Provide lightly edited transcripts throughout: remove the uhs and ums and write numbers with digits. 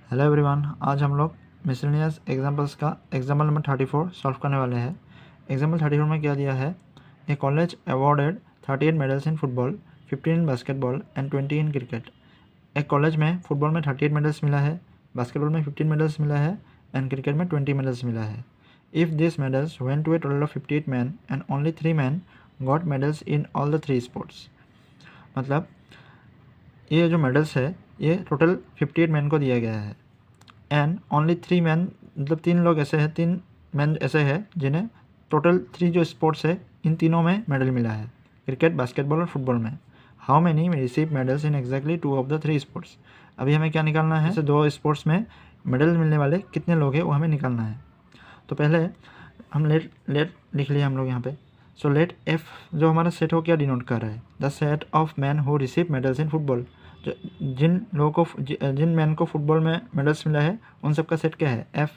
Hello everyone, आज हम लोग मिसलेनियस एग्जांपल्स का एग्जाम्पल नंबर 34 सॉल्व करने वाले हैं। एग्जाम्पल 34 में क्या दिया है, a college awarded 38 medals in football, 15 in basketball and 20 in cricket. एक कॉलेज में फुटबॉल में 38 मेडल्स मिला है, बास्केटबॉल में 15 मेडल्स मिला है एंड क्रिकेट में 20 मेडल्स मिला है। If this medals went to a total of 58 man and only 3 man got medals in all the 3 sports. मतलब ये जो मेडल्स है ये टोटल 58 मैन को दिया गया है एंड ओनली 3 मैन, मतलब 3 लोग ऐसे हैं, 3 मैन ऐसे हैं जिन्हें टोटल 3 जो स्पोर्ट्स है इन तीनों में मेडल मिला है, क्रिकेट, बास्केटबॉल और फुटबॉल में। How many receive medals in exactly 2 of the 3 sports. अभी हमें क्या निकालना है, जैसे 2 स्पोर्ट्स में मेडल मिलने वाले कितने लोग हैं वो हमें निकालना है। तो पहले हम लेट लिख लिया हम लोग यहाँ पे। सो लेट एफ जो हमारा सेट हो क्या डिनोट कर रहा है, the set of man who receive medals in football. जो जिन लोगों को जिन मैन को फुटबॉल में मेडल्स मिला है उन सब का सेट क्या है, एफ।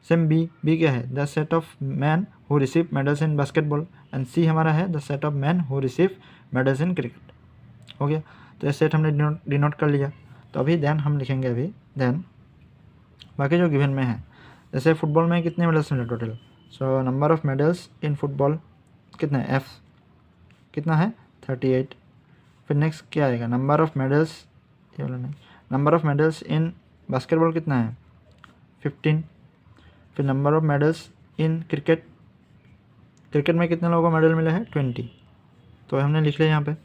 सेम बी क्या है, the set of man who receive medals in basketball and C हमारा है the set of man who receive medals in cricket. हो गया, तो ये सेट हमने डिनोट कर लिया। तो अभी देन हम लिखेंगे अभी देन बाकी जो गिवन में है। जैसे फुटबॉल में कितने मेडल्स मिले total, so number of medals in football कितना है, एफ कितना है 38। फिर नेक्स्ट क्या आएगा, नंबर ऑफ मेडल्स, ये वाला नहीं, number of medals in basketball कितना है 15। फिर number of medals in cricket, cricket में कितने लोगों को मेडल मिला है 20, तो हमने लिख लिया यहाँ पे।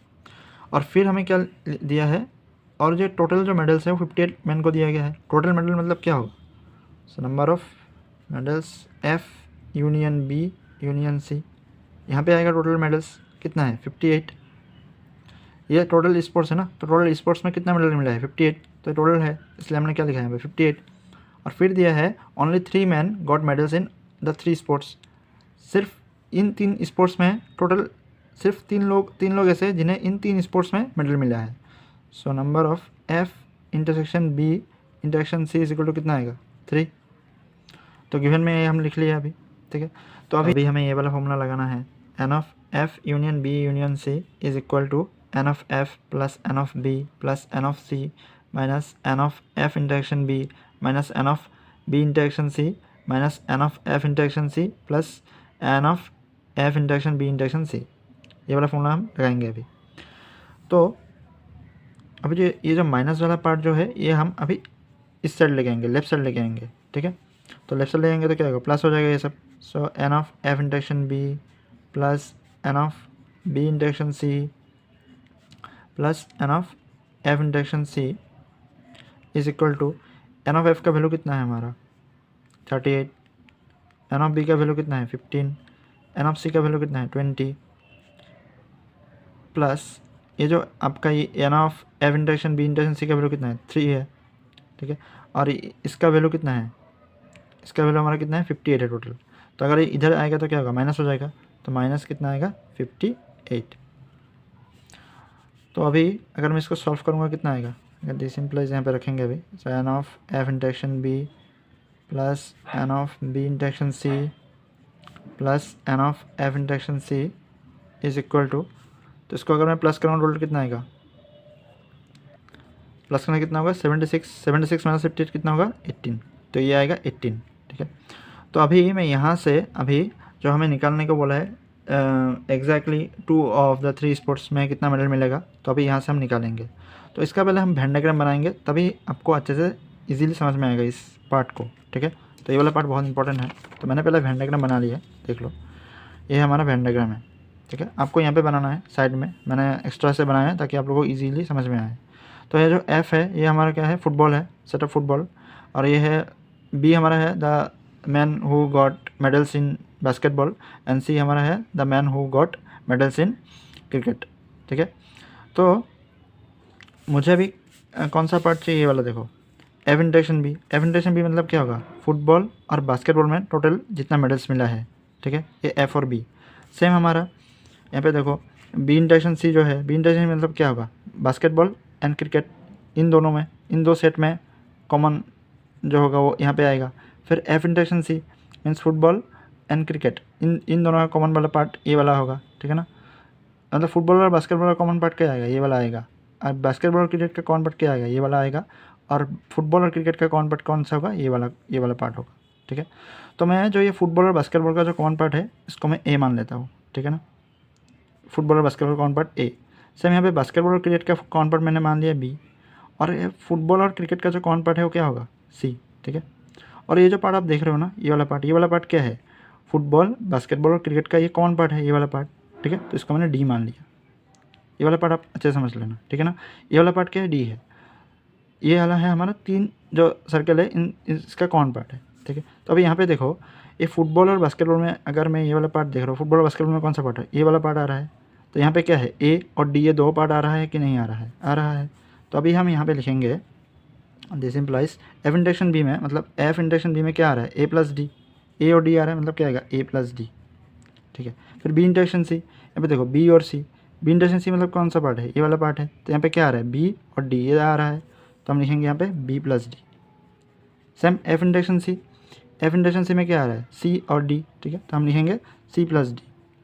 और फिर हमें क्या दिया है, और जो टोटल जो मेडल्स है वो 58 मैन को दिया गया है। टोटल मेडल मतलब क्या होगा, so number of medals F union B union C, यहाँ पे आएगा टोटल मेडल्स कितना है 58। ये टोटल स्पोर्ट्स है ना, तो टोटल स्पोर्ट्स में कितना मेडल मिला है 58, तो टोटल है, इसलिए हमने क्या लिखा है यहाँ पे 58। और फिर दिया है only 3 man got medals in the 3 sports. सिर्फ इन 3 स्पोर्ट्स में टोटल सिर्फ 3 लोग ऐसे हैं जिन्हें इन 3 स्पोर्ट्स में मेडल मिला है। So number of F intersection B intersection C is equal to कितना आएगा 3। तो गिवन में ये हम लिख लिया अभी, ठीक है। तो अभी हमें ये वाला फॉर्मूला लगाना है, N of F union B union C is equal to N of F plus N of B plus N of C minus N of F interaction B minus N of B intersection C minus N of F intersection C plus N of F interaction B intersection C. ये वाला formula हम लगाएंगे अभी। तो अभी जो ये जो माइनस वाला पार्ट जो है ये हम अभी इस साइड लेके आएंगे, लेफ्ट साइड लेके आएंगे, ठीक है। तो लेफ्ट साइड ले आएंगे तो क्या होगा, प्लस हो जाएगा ये सब। So N of F interaction B plus N of B intersection C plus N of F intersection C is equal to N of F का वैल्यू कितना है हमारा 38, एन ऑफ बी का वैल्यू कितना है 15, एन ऑफ सी का value कितना है 20 प्लस ये जो आपका ये N of F interaction B intersection C का वैल्यू कितना है 3 है, ठीक है। और इसका वैल्यू कितना है, इसका वैल्यू हमारा कितना है 58 है टोटल। तो अगर ये इधर आएगा तो क्या होगा, माइनस हो जाएगा, तो माइनस कितना आएगा 58। तो अभी अगर मैं इसको सॉल्व करूँगा कितना आएगा, अगर दिस सिंपलाइज यहाँ पे रखेंगे अभी, so N of F interaction B plus N of B intersection C plus N of F intersection C is equal to, तो इसको अगर मैं प्लस करूँगा टोटल कितना आएगा, प्लस करना कितना होगा 76 माइनस 58 कितना होगा 18, तो ये आएगा 18, ठीक है। तो अभी मैं यहाँ से अभी जो हमें निकालने को बोला है एग्जैक्टली 2 ऑफ द 3 स्पोर्ट्स में कितना मेडल मिलेगा, तो अभी यहाँ से हम निकालेंगे। तो इसका पहले हम वेन डायग्राम बनाएंगे, तभी आपको अच्छे से इजीली समझ में आएगा इस पार्ट को, ठीक है। तो ये वाला पार्ट बहुत इंपॉर्टेंट है। तो मैंने पहले वेन डायग्राम बना लिया है, देख लो, ये हमारा वेन डायग्राम है, ठीक है। आपको यहाँ पे बनाना है साइड में, मैंने एक्स्ट्रा से बनाया है ताकि आप लोगों को ईजीली समझ में आए। तो ये जो एफ है ये हमारा क्या है, फुटबॉल है, सेट ऑफ फुटबॉल। और ये है बी हमारा है the man who got medals in basketball and C हमारा है the man who got medals in cricket, ठीक है। तो मुझे अभी कौन सा पार्ट चाहिए, ये वाला देखो, F interaction B. F interaction B मतलब क्या होगा, फुटबॉल और बास्केटबॉल में टोटल जितना मेडल्स मिला है, ठीक है, ये एफ और बी। सेम हमारा यहाँ पे देखो बी इंटरेक्शन सी जो है, बी इंटरेक्शन मतलब क्या होगा, बास्केटबॉल एंड क्रिकेट, इन दोनों में, इन दो सेट में कॉमन जो होगा वो यहाँ पे आएगा। फिर F intersection C means football and cricket, इन दोनों का कॉमन वाला पार्ट ये वाला होगा, ठीक है ना। मतलब फुटबॉल और बास्केटबॉल का कॉमन पार्ट क्या आएगा, ये वाला आएगा। और बास्केटबॉल और क्रिकेट का कॉमन पार्ट क्या आएगा, ये वाला आएगा। और फुटबॉल और क्रिकेट का कॉमन पार्ट कौन सा होगा, ये वाला पार्ट होगा। ठीक है, तो मैं जो ये फुटबॉल और बास्केटबॉल का जो कॉमन पार्ट है इसको मैं ए मान लेता हूँ। ठीक है ना, फुटबॉल और basketball common part A. Same यहाँ पे बास्केटबॉल और क्रिकेट का कॉमन पार्ट मैंने मान लिया बी, और ये फुटबॉल और क्रिकेट का जो कॉमन पार्ट है वो क्या होगा, सी। ठीक है, और ये जो पार्ट आप देख रहे हो ना, ये वाला पार्ट क्या है, फुटबॉल बास्केटबॉल और क्रिकेट का ये कॉमन पार्ट है, ये वाला पार्ट। ठीक है, तो इसको मैंने डी मान लिया। ये वाला पार्ट आप अच्छे से समझ लेना। ठीक है ना, ये वाला पार्ट क्या है, डी है। ये वाला है हमारा 3 जो सर्कल है इसका कॉमन पार्ट है। ठीक है, तो अभी यहाँ पे देखो, ये फुटबॉल और बास्केटबॉल में अगर मैं ये वाला पार्ट देख रहा हूँ, फुटबॉल और बास्केटबॉल में कौन सा पार्ट है, ये वाला पार्ट आ रहा है। तो यहाँ पे क्या है, ए और डी ये 2 पार्ट आ रहा है कि नहीं आ रहा है, आ रहा है। तो अभी हम यहाँ पे लिखेंगे this implies F interaction B में, मतलब एफ इंटरेक्शन बी में क्या आ रहा है, ए प्लस डी। ए और डी आ रहा है मतलब क्या आएगा, ए प्लस डी। ठीक है, फिर बी इंटरेक्शन सी, यहाँ पे देखो बी और सी, बी इंटरेक्शन सी मतलब कौन सा पार्ट है, ये वाला पार्ट है। तो यहाँ पे क्या आ रहा है, बी और डी ये आ रहा है, तो हम लिखेंगे यहाँ पे B plus D. Same F intersection C, F intersection C में क्या आ रहा है, सी और डी। ठीक है, तो हम लिखेंगे C plus D.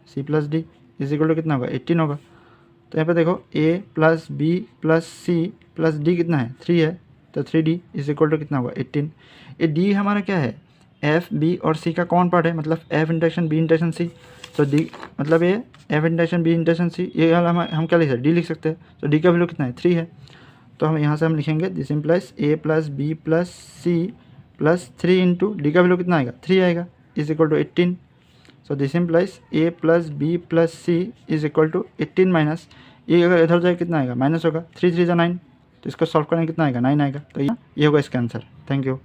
C plus D is equal to कितना होगा, 18 होगा। तो यहाँ पे देखो A plus B plus C plus D कितना है, 3 है। तो 3D इज इक्वल टू कितना होगा, 18। ये डी हमारा क्या है, एफ बी और सी का कौन पार्ट है, मतलब एफ इंटरेक्शन बी इंटरेक्शन सी। तो डी मतलब ये F interaction B intersection C, ये हम क्या लिख सकते हैं, डी लिख सकते हैं। तो डी का वैल्यू कितना है, 3 है। तो हम यहाँ से हम लिखेंगे this implies A plus B plus C plus 3 into D का वैल्यू कितना आएगा, 3 आएगा, is equal to 18। So this implies A plus B plus C is equal to 18 minus, ये अगर इधर जाए कितना आएगा, माइनस होगा, 3 3 9। तो इसको सॉल्व करने कितना आएगा, 9 आएगा। तो ये होगा इसका आंसर। Thank you.